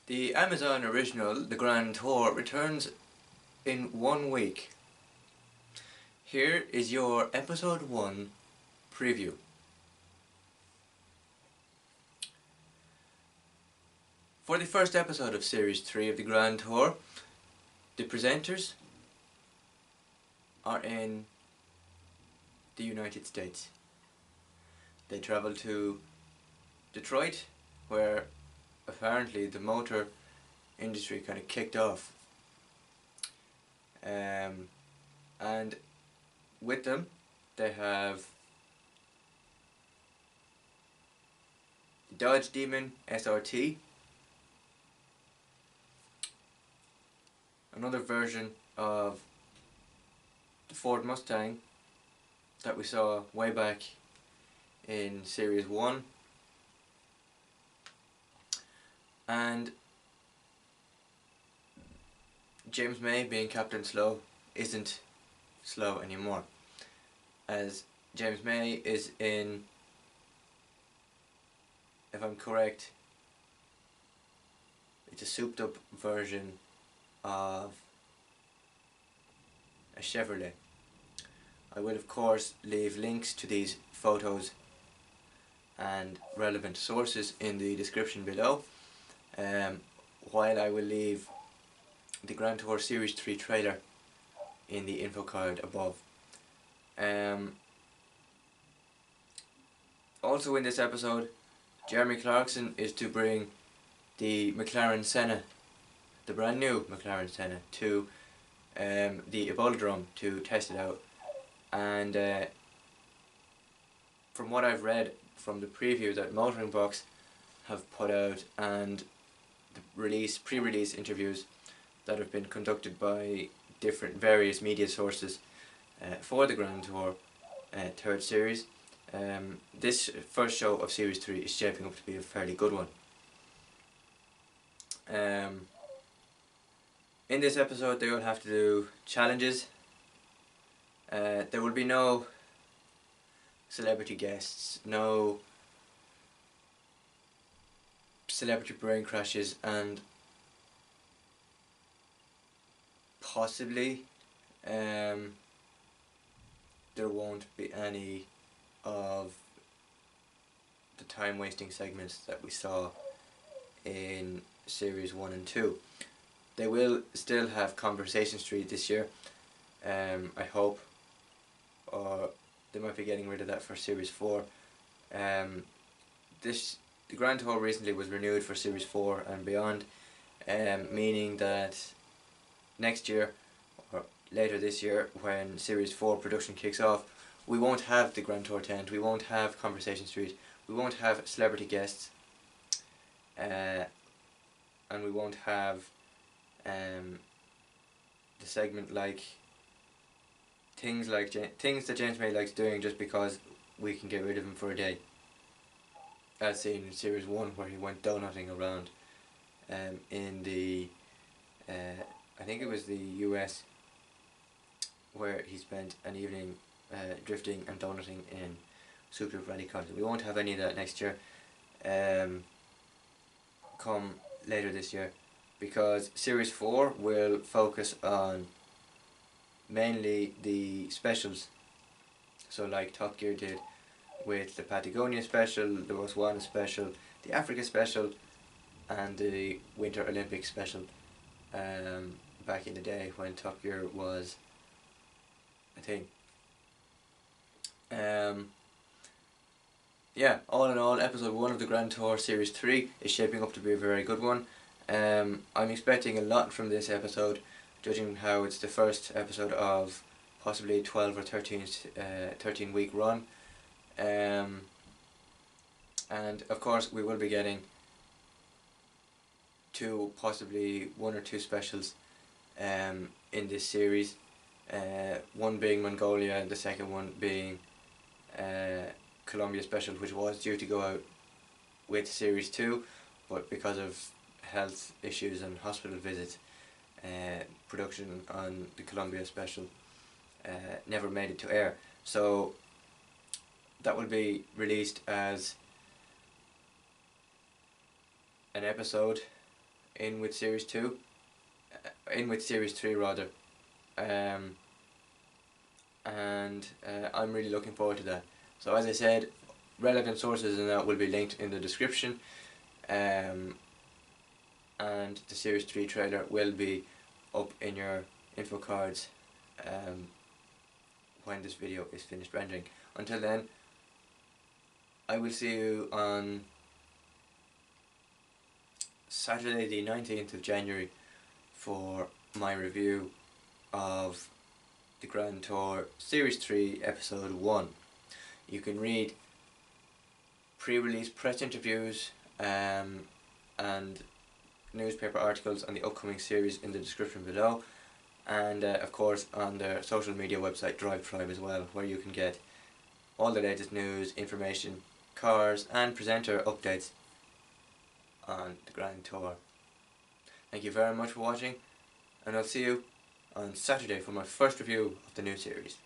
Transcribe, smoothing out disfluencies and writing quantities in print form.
The Amazon original, The Grand Tour, returns in 1 week. Here is your episode 1 preview. For the first episode of Series 3 of The Grand Tour, the presenters are in the United States. They travel to Detroit, where apparently the motor industry kind of kicked off. And with them they have the Dodge Demon SRT, another version of the Ford Mustang that we saw way back in Series 1, and James May, being Captain Slow, isn't slow anymore, as James May is in, if I'm correct, it's a souped up version of a Chevrolet. I will of course leave links to these photos and relevant sources in the description below, while I will leave the Grand Tour Series 3 trailer in the info card above. Also in this episode, Jeremy Clarkson is to bring the McLaren Senna, the brand new McLaren Senna, to the Ebola to test it out. And from what I've read from the preview that Motoring Box have put out and the pre-release interviews that have been conducted by various media sources for the Grand Tour third series, this first show of Series 3 is shaping up to be a fairly good one. In this episode they will have to do challenges. There will be no celebrity guests, no celebrity brain crashes, and possibly there won't be any of the time wasting segments that we saw in Series 1 and 2. They will still have Conversation Street this year, I hope, or they might be getting rid of that for Series 4. The Grand Tour recently was renewed for Series 4 and beyond, meaning that next year, or later this year, when Series 4 production kicks off, we won't have the Grand Tour tent, we won't have Conversation Street, we won't have celebrity guests, and we won't have the segment like things that James May likes doing just because we can get rid of him for a day, as seen in Series 1 where he went donutting around in the I think it was the US, where he spent an evening drifting and donutting in Super Rally cars. We won't have any of that next year, come later this year, because Series 4 will focus on mainly the specials. So like Top Gear did with the Patagonia special, the Botswana special, the Africa special, and the Winter Olympics special, back in the day when Top Gear was a thing. Yeah, all in all, episode 1 of the Grand Tour Series 3 is shaping up to be a very good one. I'm expecting a lot from this episode, judging how it's the first episode of possibly 12 or 13 week run. And of course we will be getting possibly 1 or 2 specials in this series, one being Mongolia and the second one being Colombia special, which was due to go out with Series 2, but because of health issues and hospital visits, production on the Colombia special never made it to air. So that will be released as an episode in with Series 2, in with Series 3 rather, and I'm really looking forward to that. So as I said, relevant sources and that will be linked in the description, and the Series 3 trailer will be up in your info cards when this video is finished rendering. Until then, I will see you on Saturday the 19th of January for my review of the Grand Tour Series 3 Episode 1. You can read pre-release press interviews and newspaper articles on the upcoming series in the description below, and of course on their social media website Drive Tribe as well, where you can get all the latest news, information, cars and presenter updates on the Grand Tour. Thank you very much for watching, and I'll see you on Saturday for my first review of the new series.